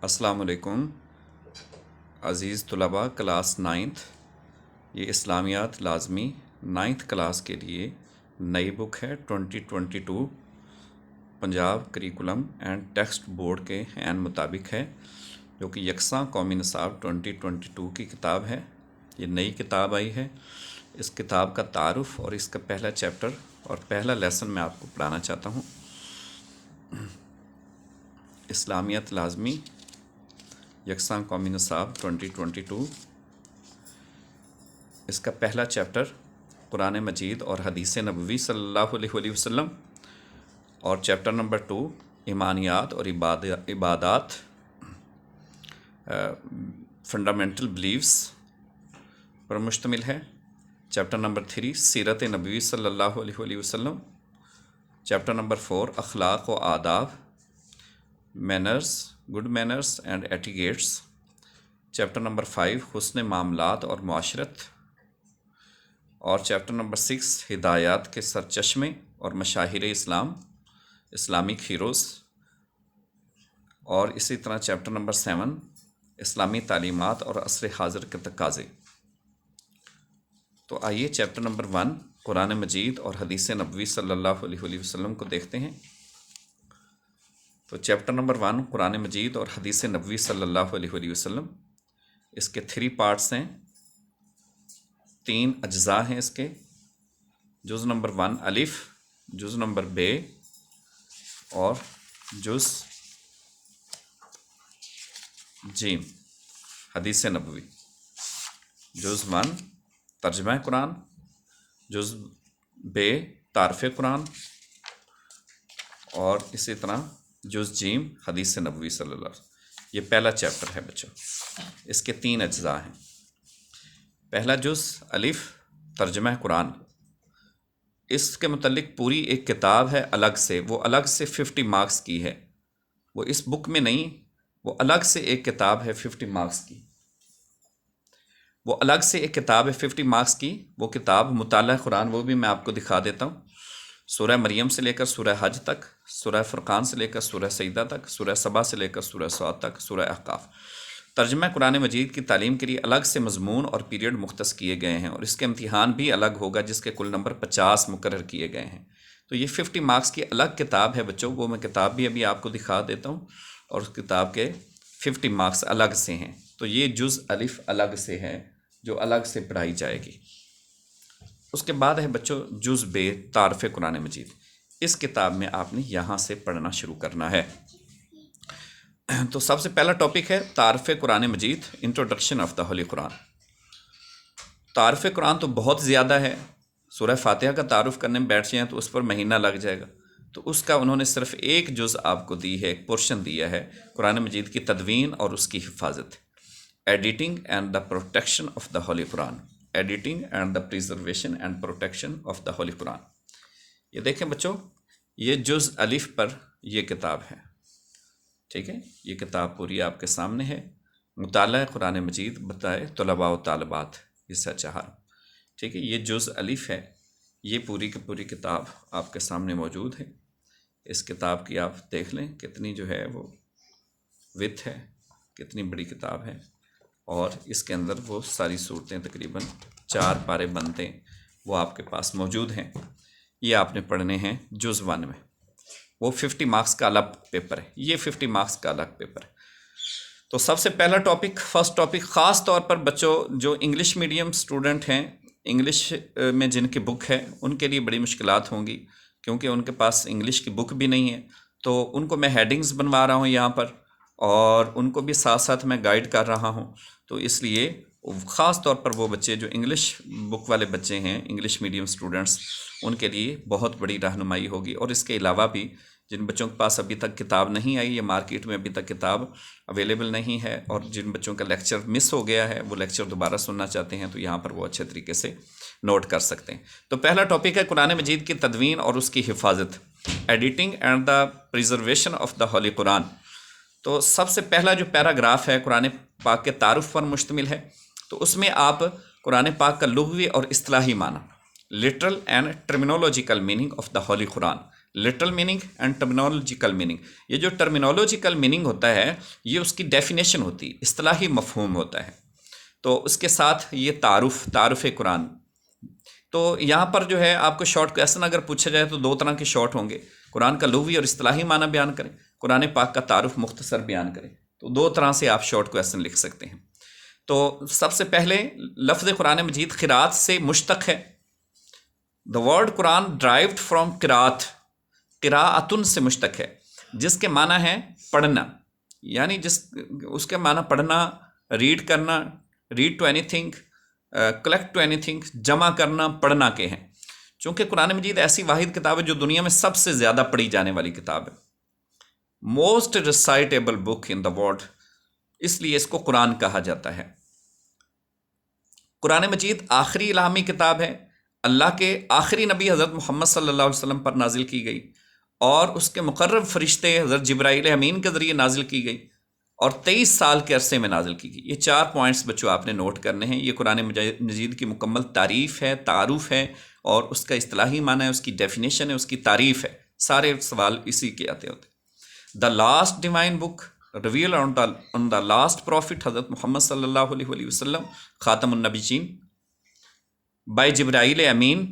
السلام علیکم عزیز طلباء کلاس نائنتھ، یہ اسلامیات لازمی نائنتھ کلاس کے لیے نئی بک ہے 2022 Punjab curriculum and text board کے عین مطابق ہے، جو کہ یکساں قومی نصاب 2022 کی کتاب ہے۔ یہ نئی کتاب آئی ہے۔ اس کتاب کا تعارف اور اس کا پہلا چیپٹر اور پہلا لیسن میں آپ کو پڑھانا چاہتا ہوں۔ اسلامیات لازمی یکساں قومی نصاب 2022، اس کا پہلا چیپٹر قرآن مجید اور حدیث نبوی صلی اللہ علیہ وسلم، اور چیپٹر نمبر 2 ایمانیات اور عبادات فنڈامنٹل بلیفز پر مشتمل ہے۔ چیپٹر نمبر 3 سیرت نبوی صلی اللہ علیہ وسلم، چیپٹر نمبر 4 اخلاق و آداب manners, good manners and etiquettes, chapter number 5 حسن معاملات اور معاشرت، اور چیپٹر نمبر 6 ہدایات کے سرچشمے اور مشاہیر اسلام، اسلامک ہیروز، اور اسی طرح چیپٹر نمبر 7 اسلامی تعلیمات اور عصر حاضر کے تقاضے۔ تو آئیے چیپٹر نمبر 1 قرآن مجید اور حدیث نبوی صلی اللہ علیہ وسلم کو دیکھتے ہیں۔ تو چیپٹر نمبر 1 قرآن مجید اور حدیث نبوی صلی اللہ علیہ وسلم، اس کے 3 پارٹس ہیں، 3 اجزاء ہیں اس کے۔ جز نمبر 1 الف، جز نمبر بے، اور جز جیم حدیث نبوی۔ جز 1 ترجمہ قرآن، جز بے تعارف قرآن، اور اسی طرح جز جیم حدیث نبوی صلی اللہ علیہ وسلم۔ یہ پہلا چیپٹر ہے بچوں، اس کے 3 اجزاء ہیں۔ پہلا جز الف ترجمہ قرآن، اس کے متعلق پوری ایک کتاب ہے الگ سے، وہ الگ سے 50 مارکس کی ہے، وہ اس بک میں نہیں، وہ الگ سے ایک کتاب ہے 50 مارکس کی، وہ الگ سے ایک کتاب ہے 50 مارکس کی۔ وہ کتاب مطالعہ قرآن، وہ بھی میں آپ کو دکھا دیتا ہوں۔ سورہ مریم سے لے کر سورہ حج تک، سورہ فرقان سے لے کر سورہ سجدہ تک، سورہ سبا سے لے کر سورہ صاد تک، سورہ احقاف۔ ترجمہ قرآن مجید کی تعلیم کے لیے الگ سے مضمون اور پیریڈ مختص کیے گئے ہیں، اور اس کے امتحان بھی الگ ہوگا، جس کے کل نمبر 50 مقرر کیے گئے ہیں۔ تو یہ 50 مارکس کی الگ کتاب ہے بچوں، وہ میں کتاب بھی ابھی آپ کو دکھا دیتا ہوں، اور اس کتاب کے 50 مارکس الگ سے ہیں۔ تو یہ جز الف الگ سے ہے، جو الگ سے پڑھائی جائے گی۔ اس کے بعد ہے بچوں جز بے تعارف قرآن مجید۔ اس کتاب میں آپ نے یہاں سے پڑھنا شروع کرنا ہے۔ تو سب سے پہلا ٹاپک ہے تعارف قرآن مجید، انٹروڈکشن آف دا ہولی قرآن۔ تعارف قرآن تو بہت زیادہ ہے، سورہ فاتحہ کا تعارف کرنے میں بیٹھ جائیں تو اس پر مہینہ لگ جائے گا۔ تو اس کا انہوں نے صرف ایک جز آپ کو دی ہے، ایک پورشن دیا ہے، قرآن مجید کی تدوین اور اس کی حفاظت، editing and the protection of the holy Quran, editing and the preservation and protection of the holy Quran. یہ دیکھیں بچوں، یہ جز الف پر یہ کتاب ہے، ٹھیک ہے؟ یہ کتاب پوری آپ کے سامنے ہے، مطالعہ قرآن مجید بتائے طلباء و طالبات حصہ 4، ٹھیک ہے؟ یہ جز الف ہے، یہ پوری کی پوری کتاب آپ کے سامنے موجود ہے۔ اس کتاب کی آپ دیکھ لیں کتنی جو ہے وہ وتھ ہے، کتنی بڑی کتاب ہے، اور اس کے اندر وہ ساری صورتیں تقریباً 4 پارے بنتے ہیں، وہ آپ کے پاس موجود ہیں۔ یہ آپ نے پڑھنے ہیں جز 1 میں، وہ 50 مارکس کا الگ پیپر ہے، یہ 50 مارکس کا الگ پیپر ہے۔ تو سب سے پہلا ٹاپک، فرسٹ ٹاپک، خاص طور پر بچوں جو انگلش میڈیم سٹوڈنٹ ہیں، انگلش میں جن کی بک ہے ان کے لیے بڑی مشکلات ہوں گی، کیونکہ ان کے پاس انگلش کی بک بھی نہیں ہے۔ تو ان کو میں ہیڈنگز بنوا رہا ہوں یہاں پر، اور ان کو بھی ساتھ ساتھ میں گائیڈ کر رہا ہوں۔ تو اس لیے خاص طور پر وہ بچے جو انگلش بک والے بچے ہیں، انگلش میڈیم سٹوڈنٹس، ان کے لیے بہت بڑی رہنمائی ہوگی۔ اور اس کے علاوہ بھی جن بچوں کے پاس ابھی تک کتاب نہیں آئی، یا مارکیٹ میں ابھی تک کتاب اویلیبل نہیں ہے، اور جن بچوں کا لیکچر مس ہو گیا ہے، وہ لیکچر دوبارہ سننا چاہتے ہیں، تو یہاں پر وہ اچھے طریقے سے نوٹ کر سکتے ہیں۔ تو پہلا ٹاپک ہے قرآن مجید کی تدوین اور اس کی حفاظت، editing and the preservation of the holy Quran. تو سب سے پہلا جو پیراگراف ہے قرآن پاک کے تعارف پر مشتمل ہے، تو اس میں آپ قرآن پاک کا لغوی اور اصطلاحی معنی، literal and terminological meaning of the holy Quran, literal meaning and terminological meaning. یہ جو ٹرمینالوجیکل میننگ ہوتا ہے یہ اس کی ڈیفینیشن ہوتی ہے، اصطلاحی مفہوم ہوتا ہے. تو اس کے ساتھ یہ تعارف قرآن. تو یہاں پر جو ہے آپ کو شارٹ کویسچن اگر پوچھا جائے تو دو طرح کے شارٹ ہوں گے. قرآن کا لغوی اور اصطلاحی معنی بیان کریں، قرآن پاک کا تعارف مختصر بیان کریں. تو دو طرح سے آپ شارٹ کویسچن لکھ سکتے ہیں. تو سب سے پہلے لفظ قرآن مجید قرات سے مشتق ہے. The word Quran derived from قراءتن سے مشتق ہے، جس کے معنی ہے پڑھنا، یعنی اس کے معنی پڑھنا، ریڈ کرنا، read to anything, collect to anything, جمع کرنا، پڑھنا کے ہیں. چونکہ قرآن مجید ایسی واحد کتاب ہے جو دنیا میں سب سے زیادہ پڑھی جانے والی کتاب ہے، most ریسائٹیبل book in the world, اس لیے اس کو قرآن کہا جاتا ہے. قرآن مجید آخری الہامی کتاب ہے، اللہ کے آخری نبی حضرت محمد صلی اللہ علیہ وسلم پر نازل کی گئی اور اس کے مقرب فرشتے حضرت جبرائیل امین کے ذریعے نازل کی گئی اور 23 سال کے عرصے میں نازل کی گئی. یہ 4 پوائنٹس بچوں آپ نے نوٹ کرنے ہیں. یہ قرآن مجید کی مکمل تعریف ہے، تعارف ہے، اور اس کا اصطلاحی معنی ہے، اس کی ڈیفینیشن ہے، اس کی تعریف ہے. سارے سوال اسی کے آتے ہوتے. The last divine book reveal on the last prophet حضرت محمد صلی اللہ علیہ وسلم خاتم النبیین بائی جبرائیل امین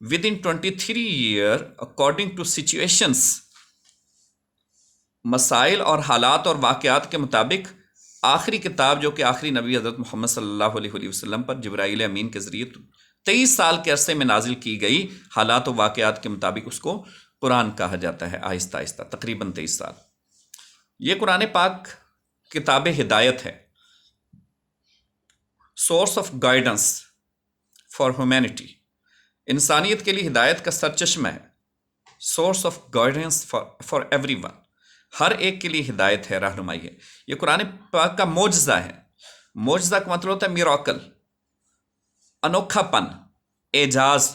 within 23 years according to situations، مسائل اور حالات اور واقعات کے مطابق آخری کتاب جو کہ آخری نبی حضرت محمد صلی اللہ علیہ وسلم پر جبرائیل امین کے ذریعے 23 سال کے عرصے میں نازل کی گئی، حالات و واقعات کے مطابق اس کو قرآن کہا جاتا ہے. آہستہ آہستہ تقریباً 23 سال. یہ قرآن پاک کتاب ہدایت ہے، source of guidance for humanity, انسانیت کے لیے ہدایت کا سرچشمہ ہے. Source of guidance for everyone, ہر ایک کے لیے ہدایت ہے، رہنمائی ہے. یہ قرآن پاک کا معجزہ ہے. معجزہ کا مطلب ہوتا ہے میراکل، انوکھا پن، اعجاز،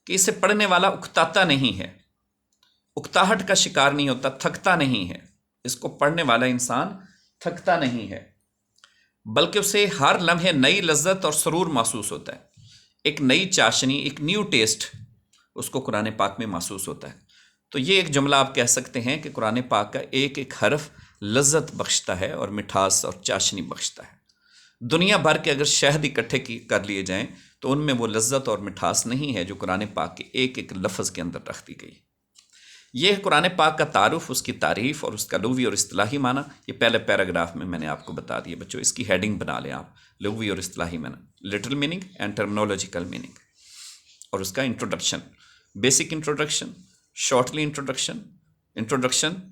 کہ اسے پڑھنے والا اکتاتا نہیں ہے، اکتاہٹ کا شکار نہیں ہوتا، تھکتا نہیں ہے. اس کو پڑھنے والا انسان تھکتا نہیں ہے، بلکہ اسے ہر لمحے نئی لذت اور سرور محسوس ہوتا ہے. ایک نئی چاشنی، ایک نیو ٹیسٹ اس کو قرآن پاک میں محسوس ہوتا ہے. تو یہ ایک جملہ آپ کہہ سکتے ہیں کہ قرآن پاک کا ایک ایک حرف لذت بخشتا ہے اور مٹھاس اور چاشنی بخشتا ہے. دنیا بھر کے اگر شہد اکٹھے کر لیے جائیں تو ان میں وہ لذت اور مٹھاس نہیں ہے جو قرآن پاک کے ایک ایک لفظ کے اندر رکھ دی گئی. یہ قرآن پاک کا تعارف، اس کی تعریف اور اس کا لغوی اور اصطلاحی معنی. یہ پہلے پیراگراف میں نے آپ کو بتا دیا بچوں. اس کی ہیڈنگ بنا لیں آپ، لغوی اور اصطلاحی معنی، literal meaning and terminological meaning, اور اس کا introduction, basic introduction, shortly introduction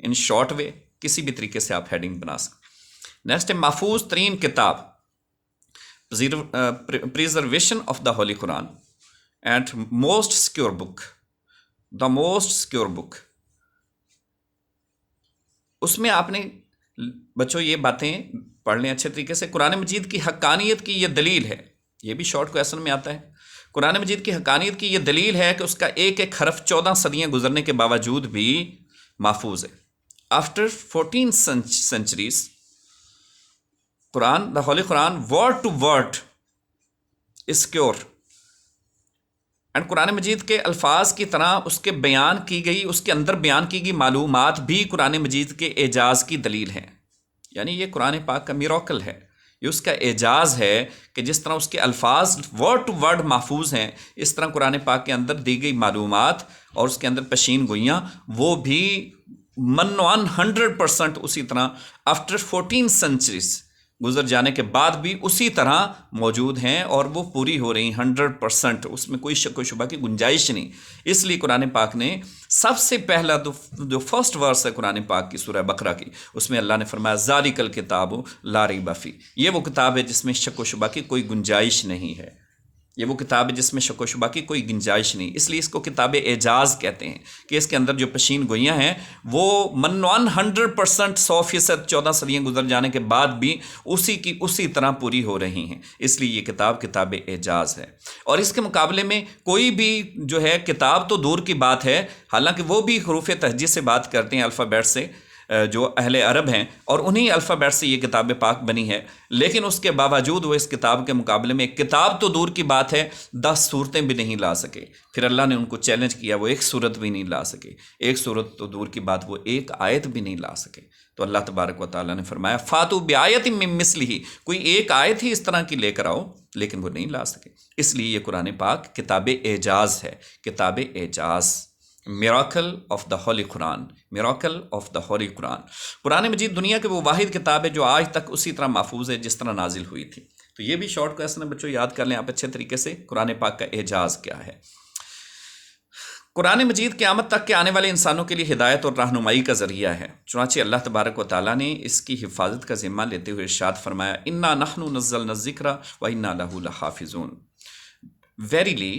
in short way, کسی بھی طریقے سے آپ ہیڈنگ بنا سکتے. نیکسٹ ہے محفوظ ترین کتاب، preservation of the holy Quran and most secure book, the most secure book. اس میں آپ نے بچوں یہ باتیں پڑھ لیں اچھے طریقے سے. قرآن مجید کی حقانیت کی یہ دلیل ہے، یہ بھی شارٹ کویسچن میں آتا ہے. قرآن مجید کی حقانیت کی یہ دلیل ہے کہ اس کا ایک ایک حرف 14 صدیاں گزرنے کے باوجود بھی محفوظ ہے. After 14 centuries Quran, the holy Quran word to word is secure. And Quran Majid کے الفاظ کی طرح اس کے بیان کی گئی، اس کے اندر بیان کی گئی معلومات بھی قرآن مجید کے اعجاز کی دلیل ہیں. یعنی یہ قرآن پاک کا میراکل ہے، یہ اس کا اعجاز ہے کہ جس طرح اس کے الفاظ ورڈ ٹو ورڈ محفوظ ہیں، اس طرح قرآن پاک کے اندر دی گئی معلومات اور اس کے اندر پشین گوئیاں وہ بھی 100% اسی طرح آفٹر 14 centuries گزر جانے کے بعد بھی اسی طرح موجود ہیں اور وہ پوری ہو رہی 100%. اس میں کوئی شک و شبہ کی گنجائش نہیں. اس لیے قرآن پاک نے سب سے پہلا جو فرسٹ ورس ہے قرآن پاک کی سورہ بقرہ کی، اس میں اللہ نے فرمایا ذالک الکتاب لا ریب فیہ، یہ وہ کتاب ہے جس میں شک و شبہ کی کوئی گنجائش نہیں ہے. یہ وہ کتاب ہے جس میں شک و شبہ کی کوئی گنجائش نہیں. اس لیے اس کو کتاب اعجاز کہتے ہیں کہ اس کے اندر جو پشین گوئیاں ہیں وہ 100% 100% 14 صدیاں گزر جانے کے بعد بھی اسی کی اسی طرح پوری ہو رہی ہیں. اس لیے یہ کتاب اعجاز ہے. اور اس کے مقابلے میں کوئی بھی جو ہے کتاب تو دور کی بات ہے، حالانکہ وہ بھی حروف تہجی سے بات کرتے ہیں، الفابیٹ سے، جو اہل عرب ہیں، اور انہی الفابیٹ سے یہ کتاب پاک بنی ہے، لیکن اس کے باوجود وہ اس کتاب کے مقابلے میں ایک کتاب تو دور کی بات ہے 10 صورتیں بھی نہیں لا سکے۔ پھر اللہ نے ان کو چیلنج کیا، وہ ایک صورت بھی نہیں لا سکے، ایک صورت تو دور کی بات، وہ ایک آیت بھی نہیں لا سکے۔ تو اللہ تبارک و تعالیٰ نے فرمایا فاتو بآیت من مثلہ، کوئی ایک آیت ہی اس طرح کی لے کر آؤ، لیکن وہ نہیں لا سکے۔ اس لیے یہ قرآن پاک کتاب اعجاز ہے، کتاب اعجاز، miracle of the holy Quran, miracle of the holy قرآن۔ قرآن مجید دنیا کی وہ واحد کتاب ہے جو آج تک اسی طرح محفوظ ہے جس طرح نازل ہوئی تھی۔ تو یہ بھی شارٹ کویسچن ہے بچوں، یاد کر لیں آپ اچھے طریقے سے، قرآن پاک کا اعجاز کیا ہے۔ قرآن مجید قیامت تک کے آنے والے انسانوں کے لیے ہدایت اور رہنمائی کا ذریعہ ہے، چنانچہ اللہ تبارک و تعالیٰ نے اس کی حفاظت کا ذمہ لیتے ہوئے ارشاد فرمایا انا نحن نزلنا الذکر و انا لہ لحافظون، verily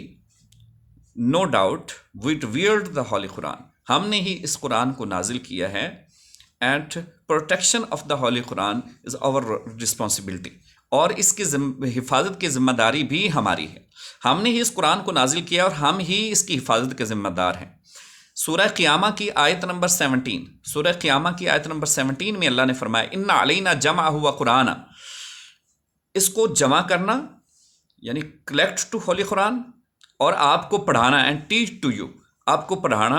no doubt we revealed the holy قرآن، ہم نے ہی اس قرآن کو نازل کیا ہے، and protection of the holy قرآن از آور رسپانسبلٹی، اور اس کی حفاظت کی ذمہ داری بھی ہماری ہے، ہم نے ہی اس قرآن کو نازل کیا اور ہم ہی اس کی حفاظت کے ذمہ دار ہیں۔ سورہ قیامہ کی آیت نمبر 17، سورہ قیامہ کی آیت نمبر 17 میں اللہ نے فرمایا ان علینا جمعہ و قرآن، اس کو جمع کرنا یعنی کلیکٹ ٹو ہولی قرآن، اور آپ کو پڑھانا، اینڈ ٹیچ ٹو یو، آپ کو پڑھانا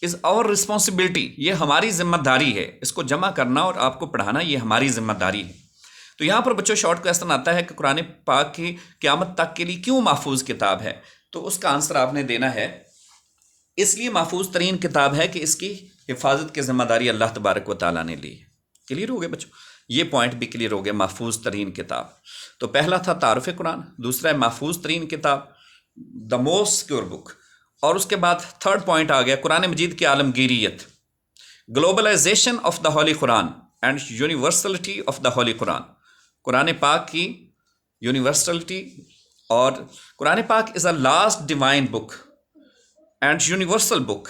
از آور رسپانسبلٹی، یہ ہماری ذمہ داری ہے، اس کو جمع کرنا اور آپ کو پڑھانا یہ ہماری ذمہ داری ہے۔ تو یہاں پر بچوں شارٹ کویسچن آتا ہے کہ قرآن پاک کی قیامت تک کے لیے کیوں محفوظ کتاب ہے؟ تو اس کا آنسر آپ نے دینا ہے، اس لیے محفوظ ترین کتاب ہے کہ اس کی حفاظت کی ذمہ داری اللہ تبارک و تعالیٰ نے لی ہے۔ کلیئر ہو گئے بچوں؟ یہ پوائنٹ بھی کلیئر ہو گئے، محفوظ ترین کتاب۔ تو پہلا تھا تعارف قرآن، دوسرا ہے محفوظ ترین کتاب، دا موسٹ سیکیور بک، اور اس کے بعد تھرڈ پوائنٹ آ گیا قرآن مجید کی عالمگیریت، globalization of the holy Quran and universality of the holy قرآن، قرآن پاک کی یونیورسلٹی، اور قرآن پاک is a last divine book and universal book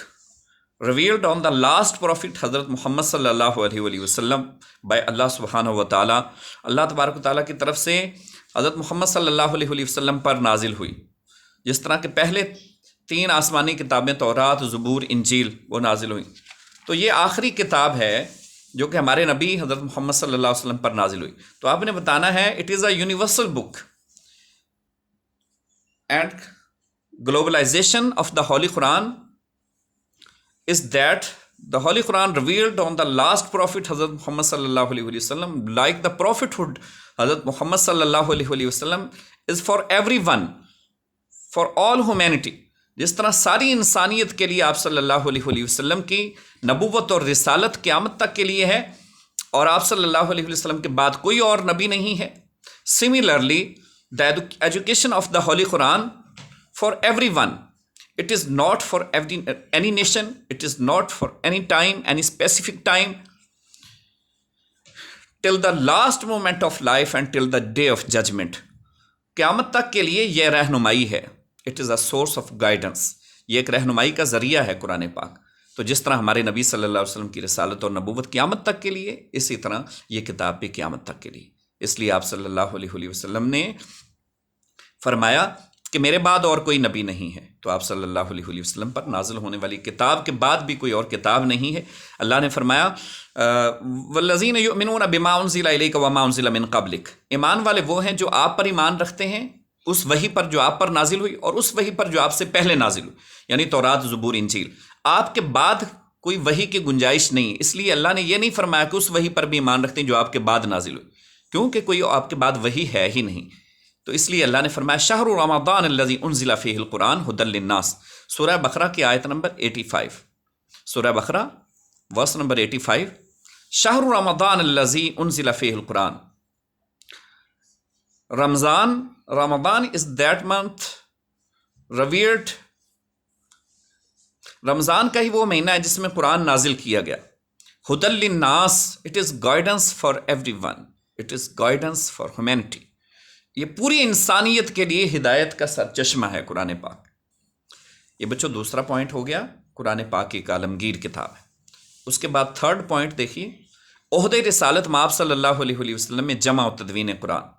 revealed on the last prophet حضرت محمد صلی اللہ علیہ وآلہ وسلم بائی اللہ سبحانہ و تعالیٰ، اللہ تبارک و تعالیٰ کی طرف سے حضرت محمد صلی اللہ علیہ وآلہ وسلم پر نازل ہوئی، جس طرح کہ پہلے 3 آسمانی کتابیں تورات، زبور، انجیل وہ نازل ہوئی، تو یہ آخری کتاب ہے جو کہ ہمارے نبی حضرت محمد صلی اللہ علیہ وسلم پر نازل ہوئی۔ تو آپ نے بتانا ہے it is a universal book and globalisation of the holy قرآن is that the Holy Quran revealed on the last prophet Hazrat Muhammad sallallahu alaihi wasallam, like the prophethood Hazrat Muhammad sallallahu alaihi wasallam is for everyone, for all humanity، جس طرح ساری انسانیت کے لیے آپ صلی اللہ علیہ وسلم کی نبوت اور رسالت قیامت تک کے لیے ہے، اور آپ صلی اللہ علیہ وسلم کے بعد کوئی اور نبی نہیں ہے۔ Similarly, the education of the Holy Quran for everyone، it is not for any nation, it is not for any time, any specific time, till the last moment of life and till the day of judgment، قیامت تک کے لیے یہ رہنمائی ہے، it is a source of guidance، یہ ایک رہنمائی کا ذریعہ ہے قرآن پاک۔ تو جس طرح ہمارے نبی صلی اللہ علیہ وسلم کی رسالت اور نبوت قیامت تک کے لیے، اسی طرح یہ کتاب بھی قیامت تک کے لیے۔ اس لیے آپ صلی اللہ علیہ وسلم نے فرمایا کہ میرے بعد اور کوئی نبی نہیں ہے، تو آپ صلی اللہ علیہ وسلم پر نازل ہونے والی کتاب کے بعد بھی کوئی اور کتاب نہیں ہے۔ اللہ نے فرمایا والذین یؤمنون بما انزل الیک وما انزل من قبلک، ایمان والے وہ ہیں جو آپ پر ایمان رکھتے ہیں، اس وحی پر جو آپ پر نازل ہوئی اور اس وحی پر جو آپ سے پہلے نازل ہوئی، یعنی تورات، زبور، انجیل۔ آپ کے بعد کوئی وحی کی گنجائش نہیں، اس لیے اللہ نے یہ نہیں فرمایا کہ اس وحی پر بھی ایمان رکھتے ہیں جو آپ کے بعد نازل ہوئی، کیونکہ کوئی آپ کے بعد وحی ہے ہی نہیں۔ تو اس لیے اللہ نے فرمایا شہر رمضان الذی انزل فیہ القرآن ھدی للناس، سورہ بقرہ کی آیت نمبر 85، سورہ بقرہ ورس نمبر 85، شہر رمضان الذی انزل فیہ القرآن، رمضان is that month revered، رمضان کا ہی وہ مہینہ ہے جس میں قرآن نازل کیا گیا۔ ھدی للناس، it is guidance for everyone، it is guidance for humanity، یہ پوری انسانیت کے لیے ہدایت کا سرچشمہ ہے قرآن پاک۔ یہ بچوں دوسرا پوائنٹ ہو گیا، قرآن پاک ایک عالمگیر کتاب ہے۔ اس کے بعد تھرڈ پوائنٹ دیکھیے، عہد رسالت مآب صلی اللہ علیہ وسلم میں جمع و تدوین قرآن،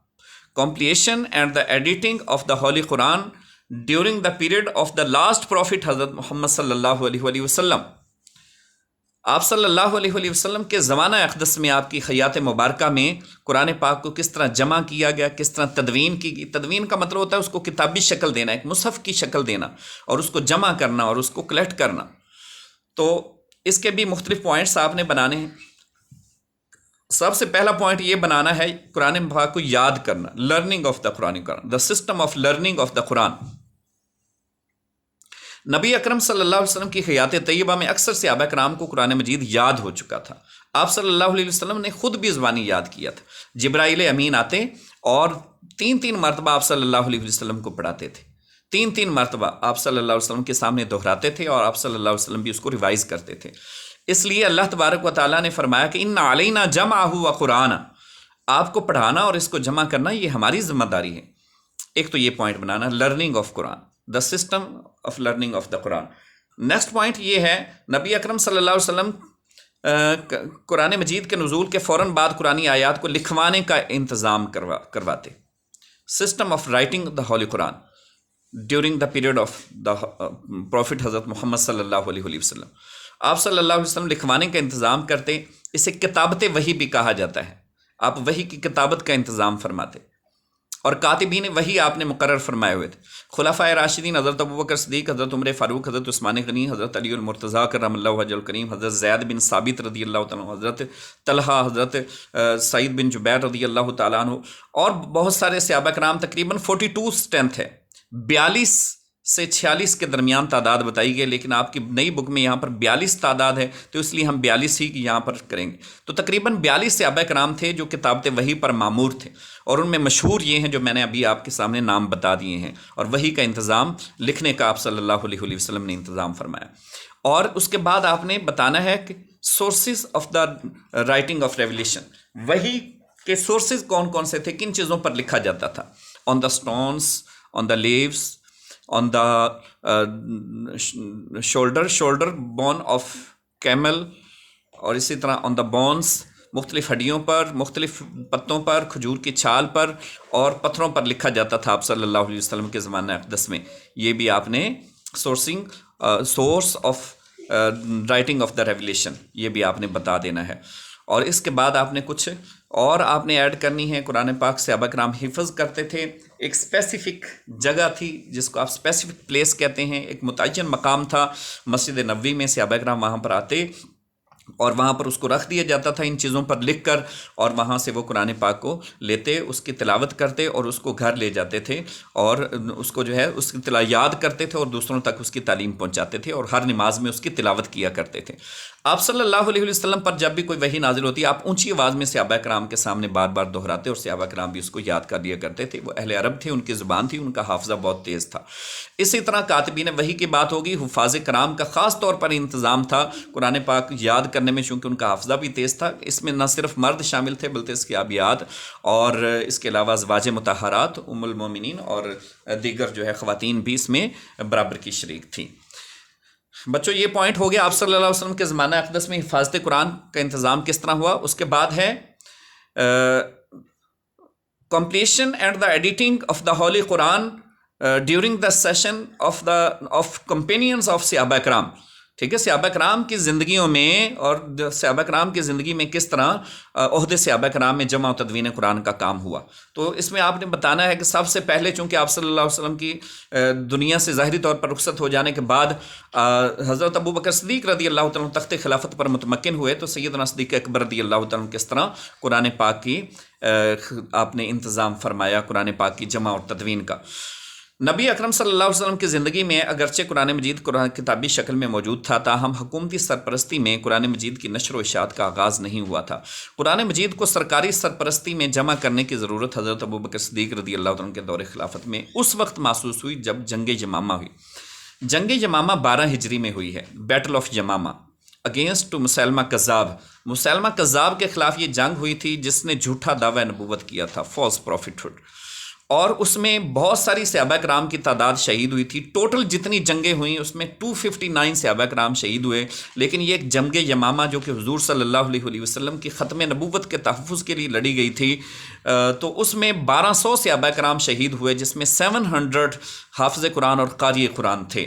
completion and the editing of the Holy Quran during the period of the last prophet حضرت محمد صلی اللہ علیہ وسلم۔ آپ صلی اللہ علیہ وآلہ وسلم کے زمانہ اقدس میں آپ کی حیات مبارکہ میں قرآن پاک کو کس طرح جمع کیا گیا، کس طرح تدوین کی گئی۔ تدوین کا مطلب ہوتا ہے اس کو کتابی شکل دینا، ایک مصحف کی شکل دینا، اور اس کو جمع کرنا اور اس کو کلیکٹ کرنا۔ تو اس کے بھی مختلف پوائنٹس آپ نے بنانے ہیں۔ سب سے پہلا پوائنٹ یہ بنانا ہے قرآن پاک کو یاد کرنا، learning of the Quran, the system of learning of the Quran. نبی اکرم صلی اللہ علیہ وسلم کی حیات طیبہ میں اکثر صحابہ کرام کو قرآن مجید یاد ہو چکا تھا۔ آپ صلی اللہ علیہ وسلم نے خود بھی زبانی یاد کیا تھا۔ جبرائیل امین آتے اور تین مرتبہ آپ صلی اللہ علیہ وسلم کو پڑھاتے تھے، تین مرتبہ آپ صلی اللہ علیہ وسلم کے سامنے دہراتے تھے، اور آپ صلی اللہ علیہ وسلم بھی اس کو ریوائز کرتے تھے۔ اس لیے اللہ تبارک و تعالیٰ نے فرمایا کہ ان علینا جمعہ و قرآن، آپ کو پڑھانا اور اس کو جمع کرنا یہ ہماری ذمہ داری ہے۔ ایک تو یہ point banana, learning of Quran, the system of learning of the Quran. Next point یہ ہے، نبی اکرم صلی اللہ علیہ وسلم قرآن مجید کے نزول کے فوراً بعد قرآن آیات کو لکھوانے کا انتظام کرواتے۔ System of writing the holy قرآن during the period of the prophet حضرت محمد صلی اللہ علیہ وسلم۔ آپ صلی اللہ علیہ وسلم لکھوانے کا انتظام کرتے، اسے کتابت وحی بھی کہا جاتا ہے۔ آپ وحی کی کتابت کا انتظام فرماتے، اور کاتبین وحی آپ نے مقرر فرمائے ہوئے تھے۔ خلفائے راشدین حضرت ابوبکر صدیق، حضرت عمر فاروق، حضرت عثمان غنی، حضرت علی المرتضیٰ کرم اللہ وجہ الکریم، حضرت زید بن ثابت رضی اللہ تعالیٰ عنہ، حضرت طلحہ، حضرت سعید بن جبیر رضی اللہ تعالیٰ عنہ، اور بہت سارے صحابہ کرام، تقریباً 42 اسٹرینتھ ہے، 42 سے 46 کے درمیان تعداد بتائی گئی، لیکن آپ کی نئی بک میں یہاں پر 42 تعداد ہے، تو اس لیے ہم 42 ہی یہاں پر کریں گے۔ تو تقریباً 42 صحابہ کرام تھے جو کتابت وحی پر مامور تھے، اور ان میں مشہور یہ ہیں جو میں نے ابھی آپ کے سامنے نام بتا دیے ہیں، اور وحی کا انتظام لکھنے کا آپ صلی اللہ علیہ وسلم نے انتظام فرمایا۔ اور اس کے بعد آپ نے بتانا ہے کہ sources of the writing of revelation, وحی کے سورسز کون کون سے تھے، کن چیزوں پر لکھا جاتا تھا۔ On the stones, on the leaves, on the shoulder bone of camel، اور اسی طرح on the bones، مختلف ہڈیوں پر، مختلف پتوں پر، کھجور کی چھال پر اور پتھروں پر لکھا جاتا تھا آپ صلی اللہ علیہ وسلم کے زمانہ اقدس میں۔ یہ بھی آپ نے source of writing of the revelation, یہ بھی آپ نے بتا دینا ہے۔ اور اس کے بعد آپ نے کچھ اور آپ نے ایڈ کرنی ہے۔ قرآن پاک صحابہ کرام حفظ کرتے تھے، ایک اسپیسیفک جگہ تھی جس کو آپ اسپیسیفک پلیس کہتے ہیں، ایک متعین مقام تھا مسجد نبوی میں، صحابہ کرام وہاں پر آتے اور وہاں پر اس کو رکھ دیا جاتا تھا ان چیزوں پر لکھ کر، اور وہاں سے وہ قرآن پاک کو لیتے، اس کی تلاوت کرتے اور اس کو گھر لے جاتے تھے، اور اس کو جو ہے اس کی یاد کرتے تھے اور دوسروں تک اس کی تعلیم پہنچاتے تھے، اور ہر نماز میں اس کی تلاوت کیا کرتے تھے۔ آپ صلی اللہ علیہ وسلم پر جب بھی کوئی وحی نازل ہوتی ہے، آپ اونچی آواز میں صحابہ کرام کے سامنے بار بار دہراتے، اور صحابہ کرام بھی اس کو یاد کر لیا کرتے تھے۔ وہ اہل عرب تھے، ان کی زبان تھی، ان کا حافظہ بہت تیز تھا۔ اسی طرح کاتبین وحی کی بات ہوگی، حفاظ کرام کا خاص طور پر انتظام تھا قرآن پاک یاد کرنے میں، چونکہ ان کا حافظہ بھی تیز تھا۔ اس میں نہ صرف مرد شامل تھے بلکہ اس کے ابیات اور اس کے علاوہ ازواج مطہرات، ام المومنین اور دیگر جو ہے خواتین بھی اس میں برابر کی شریک تھیں۔ بچوں یہ پوائنٹ ہو گیا آپ صلی اللہ علیہ وسلم کے زمانہ اقدس میں حفاظت قرآن کا انتظام کس طرح ہوا۔ اس کے بعد ہے completion and the editing of the Holy Quran during the session of companions of صحابہ کرام۔ ٹھیک ہے، صحابہ کرام کی زندگیوں میں، اور صحابہ کرام کی زندگی میں کس طرح عہد صحابہ کرام میں جمع و تدوین قرآن کا کام ہوا۔ تو اس میں آپ نے بتانا ہے کہ سب سے پہلے چونکہ آپ صلی اللہ علیہ وسلم کی دنیا سے ظاہری طور پر رخصت ہو جانے کے بعد حضرت ابوبکر صدیق رضی اللہ تعالیٰ عنہ تخت خلافت پر متمکن ہوئے، تو سیدنا صدیق اکبر رضی اللہ تعالیٰ عنہ کس طرح قرآن پاک کی آپ نے انتظام فرمایا، قرآن پاک کی جمع اور تدوین کا۔ نبی اکرم صلی اللہ علیہ وسلم کی زندگی میں اگرچہ قرآن مجید قرآن کتابی شکل میں موجود تھا، تاہم حکومتی سرپرستی میں قرآن مجید کی نشر و اشاعت کا آغاز نہیں ہوا تھا۔ قرآن مجید کو سرکاری سرپرستی میں جمع کرنے کی ضرورت حضرت ابوبکر صدیق رضی اللہ عنہ کے دور خلافت میں اس وقت محسوس ہوئی جب جنگ یمامہ ہوئی۔ جنگ یمامہ 12 ہجری میں ہوئی ہے، بیٹل آف یمامہ اگینسٹ مسیلمہ کذاب۔ مسیلمہ کذاب کے خلاف یہ جنگ ہوئی تھی جس نے جھوٹا دعویٰ نبوت کیا تھا، فالس پروفیٹہڈ، اور اس میں بہت ساری صحابہ کرام کی تعداد شہید ہوئی تھی۔ ٹوٹل جتنی جنگیں ہوئیں اس میں 259 صحابہ کرام شہید ہوئے، لیکن یہ ایک جنگ یمامہ جو کہ حضور صلی اللہ علیہ وسلم کی ختم نبوت کے تحفظ کے لیے لڑی گئی تھی، تو اس میں 1200 صحابہ کرام شہید ہوئے، جس میں 700 حافظ قرآن اور قاری قرآن تھے۔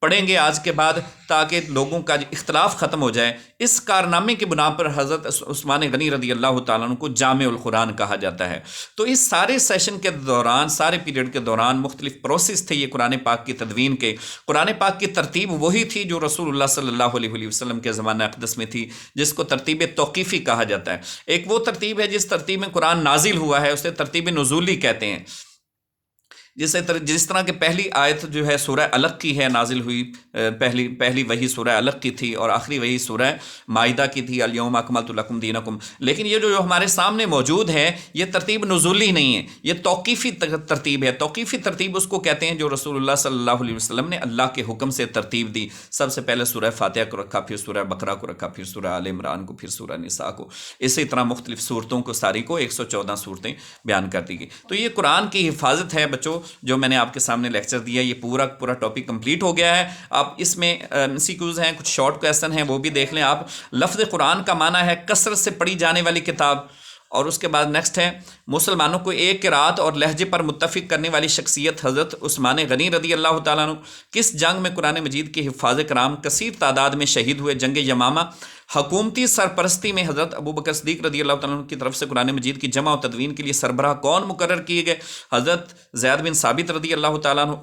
پڑھیں گے آج کے بعد تاکہ لوگوں کا اختلاف ختم ہو جائے۔ اس کارنامے کی بنا پر حضرت عثمان غنی رضی اللہ تعالیٰ عنہ کو جامع القرآن کہا جاتا ہے۔ تو اس سارے سیشن کے دوران، سارے پیریڈ کے دوران مختلف پروسیس تھے یہ قرآن پاک کی تدوین کے۔ قرآن پاک کی ترتیب وہی تھی جو رسول اللہ صلی اللہ علیہ وسلم کے زمانہ اقدس میں تھی، جس کو ترتیب توقیفی کہا جاتا ہے۔ ایک وہ ترتیب ہے جس ترتیب میں قرآن نازل ہوا ہے، اسے ترتیب نزولی کہتے ہیں۔ جس طرح کہ پہلی آیت جو ہے سورہ علق کی ہے، نازل ہوئی، پہلی وحی سورہ علق کی تھی اور آخری وحی سورہ مائدہ کی تھی، الیوم اکملت لکم دینکم۔ لیکن یہ جو ہمارے سامنے موجود ہے یہ ترتیب نزولی نہیں ہے، یہ توقیفی ترتیب ہے۔ توقیفی ترتیب اس کو کہتے ہیں جو رسول اللہ صلی اللہ علیہ وسلم نے اللہ کے حکم سے ترتیب دی۔ سب سے پہلے سورہ فاتحہ کو رکھا، پھر سورہ بقرہ کو رکھا، پھر سورہ آل عمران کو، پھر سورہ نساء کو، اسی طرح مختلف صورتوں کو، ساری کو 114 صورتیں بیان کر دی گئی۔ تو یہ قرآن کی حفاظت ہے بچوں، جو میں نے آپ کے سامنے لیکچر دیا، یہ پورا ٹاپک کمپلیٹ ہو گیا ہے۔ اب اس میں MCQs ہیں، کچھ شارٹ کویسچن ہیں، وہ بھی دیکھ لیں آپ۔ لفظ قرآن کا معنی ہے کثرت سے پڑھی جانے والی کتاب، اور اس کے بعد نیکسٹ ہے مسلمانوں کو ایک قرات اور لہجے پر متفق کرنے والی شخصیت حضرت عثمان غنی رضی اللہ تعالیٰ عنہ۔ کس جنگ میں قرآن مجید کے حفاظ کرام کثیر تعداد میں شہید ہوئے؟ جنگ یمامہ۔ حکومتی سرپرستی میں حضرت ابوبکر صدیق رضی اللہ تعالیٰ عنہ کی طرف سے قرآن مجید کی جمع و تدوین کے لیے سربراہ کون مقرر کیے گئے؟ حضرت زید بن ثابت رضی اللہ تعالیٰ عنہ۔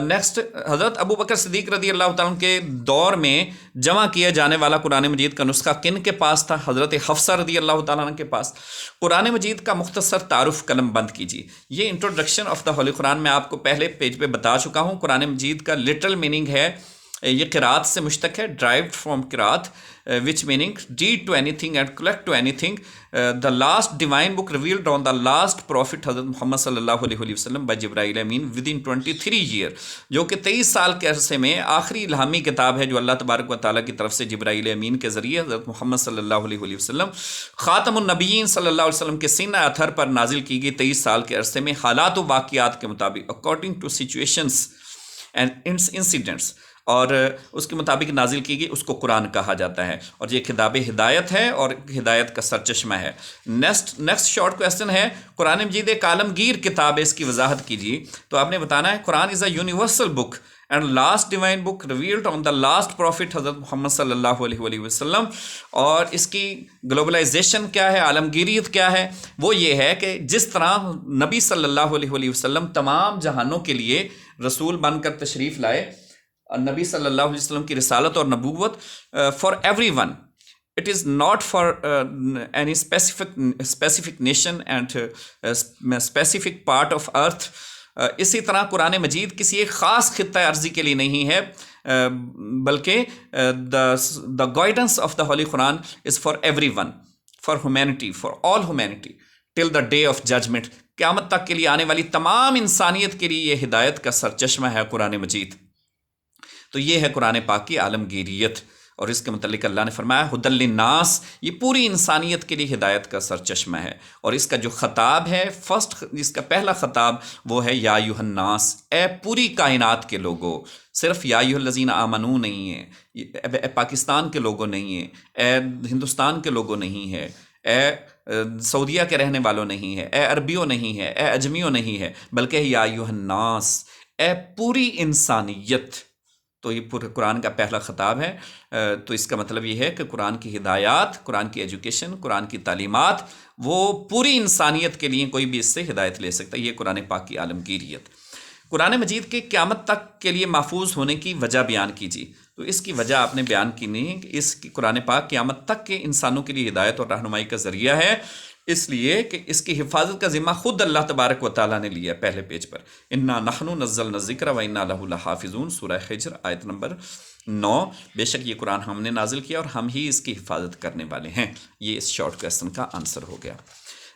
نیکسٹ، حضرت ابوبکر صدیق رضی اللہ تعالیٰ عنہ کے دور میں جمع کیا جانے والا قرآن مجید کا نسخہ کن کے پاس تھا؟ حضرت حفصہ رضی اللہ تعالیٰ عنہ کے پاس۔ قرآن مجید کا مختصر تعارف قلم بند کیجیے۔ یہ انٹروڈکشن آف دا ہولی قرآن میں آپ کو پہلے پیج پہ بتا چکا ہوں۔ قرآن مجید کا لٹرل میننگ ہے، یہ قرات سے مشتق ہے، ڈرائیوڈ فرام قرات، which meaning deed to anything and collect to anything. The last divine book revealed on the last prophet حضرت محمد صلی اللہ علیہ وسلم by جبرائیل امین within 23 year، جو کہ 23 سال کے عرصے میں آخری الہامی کتاب ہے جو اللہ تبارک و تعالیٰ کی طرف سے جبرائیل امین کے ذریعے حضرت محمد صلی اللہ علیہ وسلم خاتم النبیین صلی اللہ علیہ وسلم کے سینہ اطہر پر نازل کی گئی 23 سال کے عرصے میں حالات و واقعات کے مطابق according to situations and incidents، اور اس کے مطابق نازل کی گئی، اس کو قرآن کہا جاتا ہے، اور یہ کتاب ہدایت ہے اور ہدایت کا سرچشمہ ہے۔ نیکسٹ شارٹ کویسچن ہے، قرآن مجید ایک عالمگیر کتاب ہے، اس کی وضاحت کیجیے۔ تو آپ نے بتانا ہے Quran is a universal book and last divine book revealed on the last prophet حضرت محمد صلی اللہ علیہ وسلم۔ اور اس کی گلوبلائزیشن کیا ہے، عالمگیریت کیا ہے؟ وہ یہ ہے کہ جس طرح نبی صلی اللہ علیہ وسلم تمام جہانوں کے لیے رسول بن کر تشریف لائے، نبی صلی اللہ علیہ وسلم کی رسالت اور نبوت for every one, it is not for any specific nation and specific part of earth. اسی طرح قرآن مجید کسی ایک خاص خطہ ارضی کے لیے نہیں ہے، بلکہ the guidance of the holy قرآن is for everyone, for humanity, for all humanity till the day of judgement. قیامت تک کے لیے آنے والی تمام انسانیت کے لیے یہ ہدایت کا سرچشمہ ہے قرآن مجید۔ تو یہ ہے قرآن پاک کی عالمگیریت، اور اس کے متعلق اللہ نے فرمایا ہدی للناس، یہ پوری انسانیت کے لیے ہدایت کا سرچشمہ ہے۔ اور اس کا جو خطاب ہے، اس کا پہلا خطاب وہ ہے یا ایھا الناس، اے پوری کائنات کے لوگوں۔ صرف یا ایھا الذین آمنو نہیں ہے، اے پاکستان کے لوگوں نہیں ہے، اے ہندوستان کے لوگوں نہیں ہے، اے سعودیہ کے رہنے والوں نہیں ہے، اے عربیوں نہیں ہے، اے اجمیوں نہیں ہے، بلکہ یا ایھا الناس، اے پوری انسانیت۔ تو یہ پورے قرآن کا پہلا خطاب ہے۔ تو اس کا مطلب یہ ہے کہ قرآن کی ہدایات، قرآن کی ایجوکیشن، قرآن کی تعلیمات، وہ پوری انسانیت کے لیے کوئی بھی اس سے ہدایت لے سکتا ہے۔ یہ قرآن پاک کی عالمگیریت۔ قرآن مجید کے قیامت تک کے لیے محفوظ ہونے کی وجہ بیان کیجیے۔ تو اس کی وجہ آپ نے بیان کی نہیں کہ اس کی قرآن پاک قیامت تک کے انسانوں کے لیے ہدایت اور رہنمائی کا ذریعہ ہے، اس لیے کہ اس کی حفاظت کا ذمہ خود اللہ تبارک و تعالیٰ نے لیا ہے۔ پہلے پیج پر انا نحن نزلنا الذکر و انا لہ لحافظون، سورہ حجر آیت نمبر 9۔ بے شک یہ قرآن ہم نے نازل کیا اور ہم ہی اس کی حفاظت کرنے والے ہیں۔ یہ اس شارٹ کویسچن کا آنسر ہو گیا۔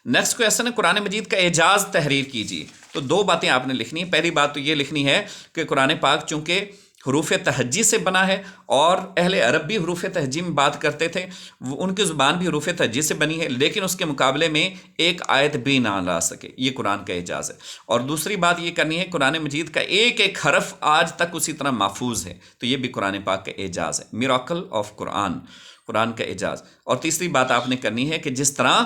نیکسٹ کویسچن ہے قرآن مجید کا اعجاز تحریر کیجیے۔ تو دو باتیں آپ نے لکھنی ہیں۔ پہلی بات تو یہ لکھنی ہے کہ قرآن پاک چونکہ حروف تہجی سے بنا ہے، اور اہل عرب بھی حروف تہجی میں بات کرتے تھے، ان کی زبان بھی حروف تہجی سے بنی ہے، لیکن اس کے مقابلے میں ایک آیت بھی نہ لا سکے، یہ قرآن کا اعجاز ہے۔ اور دوسری بات یہ کرنی ہے قرآن مجید کا ایک ایک حرف آج تک اسی طرح محفوظ ہے، تو یہ بھی قرآن پاک کا اعجاز ہے، میراکل آف قرآن، قرآن کا اعجاز۔ اور تیسری بات آپ نے کرنی ہے کہ جس طرح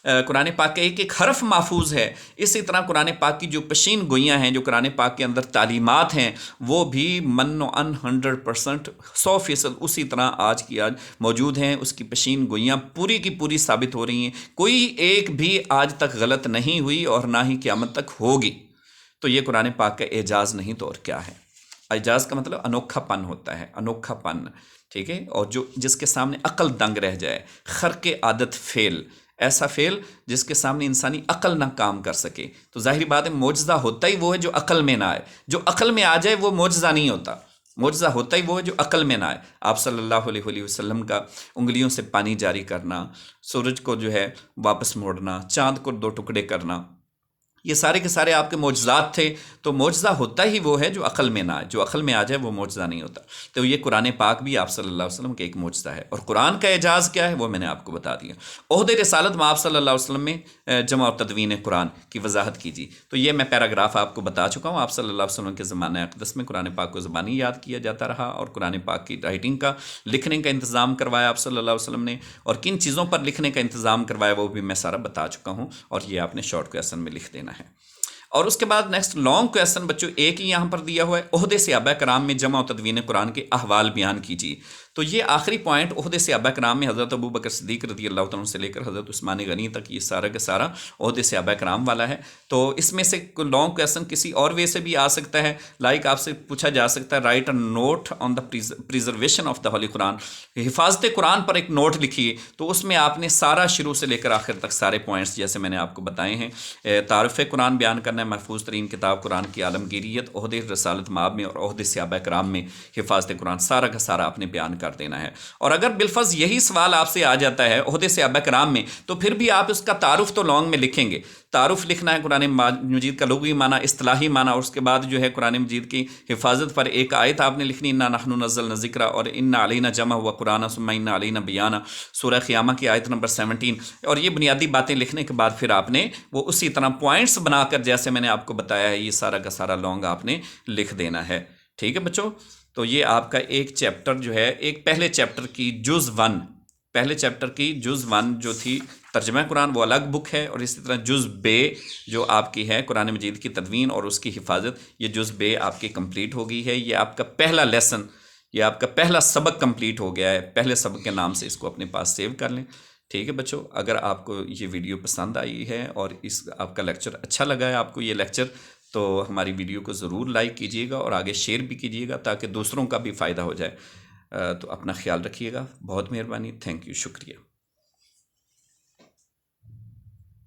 قرآن پاک کا ایک ایک حرف محفوظ ہے، اسی طرح قرآن پاک کی جو پشین گوئیاں ہیں، جو قرآن پاک کے اندر تعلیمات ہیں، وہ بھی من و ان 100%، 100% اسی طرح آج کی آج موجود ہیں۔ اس کی پشین گوئیاں پوری کی پوری ثابت ہو رہی ہیں، کوئی ایک بھی آج تک غلط نہیں ہوئی اور نہ ہی قیامت تک ہوگی۔ تو یہ قرآن پاک کا اعجاز نہیں تو اور کیا ہے؟ اعجاز کا مطلب انوکھا پن ہوتا ہے، انوکھا پن، ٹھیک ہے، اور جس کے سامنے عقل دنگ رہ جائے، خرق عادت فعل، ایسا فعل جس کے سامنے انسانی عقل نہ کام کر سکے، تو ظاہری بات ہے معجزہ ہوتا ہی وہ ہے جو عقل میں نہ آئے۔ جو عقل میں آ جائے وہ معجزہ نہیں ہوتا، معجزہ ہوتا ہی وہ ہے جو عقل میں نہ آئے۔ آپ صلی اللہ علیہ وسلم کا انگلیوں سے پانی جاری کرنا، سورج کو جو ہے واپس موڑنا، چاند کو 2 ٹکڑے کرنا، یہ سارے کے سارے آپ کے معجزات تھے۔ تو معجزہ ہوتا ہی وہ ہے جو عقل میں نہ آئے، جو عقل میں آ جائے وہ معجزہ نہیں ہوتا۔ تو یہ قرآن پاک بھی آپ صلی اللہ علیہ وسلم کا ایک معجزہ ہے، اور قرآن کا اعجاز کیا ہے وہ میں نے آپ کو بتا دیا۔ عہد رسالت میں آپ صلی اللہ علیہ وسلم میں جمع و تدوین قرآن کی وضاحت کیجیے، تو یہ میں پیراگراف آپ کو بتا چکا ہوں۔ آپ صلی اللہ علیہ وسلم کے زمانہ اقدس میں قرآن پاک کو زبانی یاد کیا جاتا رہا، اور قرآن پاک کی رائٹنگ کا، لکھنے کا انتظام کروایا آپ صلی اللہ علیہ وسلم نے، اور کن چیزوں پر لکھنے کا انتظام کروایا وہ بھی میں سارا بتا چکا ہوں، اور یہ آپ نے شارٹ کویسچن میں لکھ دینا ہے۔ اور اس کے بعد نیکسٹ لانگ کویسچن بچوں ایک ہی یہاں پر دیا ہوا ہے، عہد صحابہ کرام میں جمع و تدوین قرآن کے احوال بیان کیجیے۔ تو یہ آخری پوائنٹ عہد صحابہ کرام میں حضرت ابو بکر صدیق رضی اللہ تعالیٰ عنہ سے لے کر حضرت عثمان غنی تک، یہ سارا کا سارا عہد صحابہ کرام والا ہے۔ تو اس میں سے لانگ کویسچن کسی اور وے سے بھی آ سکتا ہے، لائک آپ سے پوچھا جا سکتا ہے write a note on the preservation of the holy Quran, حفاظت قرآن پر ایک نوٹ لکھیے۔ تو اس میں آپ نے سارا شروع سے لے کر آخر تک سارے پوائنٹس جیسے میں نے آپ کو بتائے ہیں، تعارف قرآن بیان کرنا ہے، محفوظ ترین کتاب قرآن کی عالمگیریت، عہد رسالت مآب میں اور عہد صحابہ کرام میں حفاظت قرآن، سارا کا سارا آپ نے بیان کر دینا ہے۔ اور اگر بالفرض یہی سوال آپ سے آ جاتا ہے عہد صحابہ کرام میں، تو پھر بھی آپ اس کا تعارف تو لانگ میں لکھیں گے۔ تعارف لکھنا ہے قرآن مجید کا لغوی معنی، اصطلاحی معنی، اور اس کے بعد جو ہے قرآن مجید کی حفاظت پر ایک آیت آپ نے لکھنی، انا نحن نزلنا الذکر اور انا علینا جمع و قرآن ثم انا علینا بیانہ، سورہ قیامہ کی آیت نمبر 17۔ اور یہ بنیادی باتیں لکھنے کے بعد پھر آپ نے وہ اسی طرح پوائنٹس بنا کر جیسے میں نے آپ کو بتایا ہے، یہ سارا کا سارا لانگ آپ نے لکھ دینا ہے، ٹھیک ہے بچوں۔ تو یہ آپ کا ایک چیپٹر جو ہے، ایک پہلے چیپٹر کی جز 1، پہلے چیپٹر کی جز 1 جو تھی ترجمہ قرآن، وہ الگ بک ہے، اور اسی طرح جز بے جو آپ کی ہے قرآن مجید کی تدوین اور اس کی حفاظت، یہ جز بے آپ کی کمپلیٹ ہو گئی ہے۔ یہ آپ کا پہلا لیسن، یہ آپ کا پہلا سبق کمپلیٹ ہو گیا ہے، پہلے سبق کے نام سے اس کو اپنے پاس سیو کر لیں، ٹھیک ہے بچوں۔ اگر آپ کو یہ ویڈیو پسند آئی ہے اور آپ کا لیکچر اچھا لگا ہے آپ کو یہ لیکچر، تو ہماری ویڈیو کو ضرور لائک کیجیے گا اور آگے شیئر بھی کیجیے گا تاکہ دوسروں کا بھی فائدہ ہو جائے۔ تو اپنا خیال رکھیے گا، بہت مہربانی، تھینک یو، شکریہ۔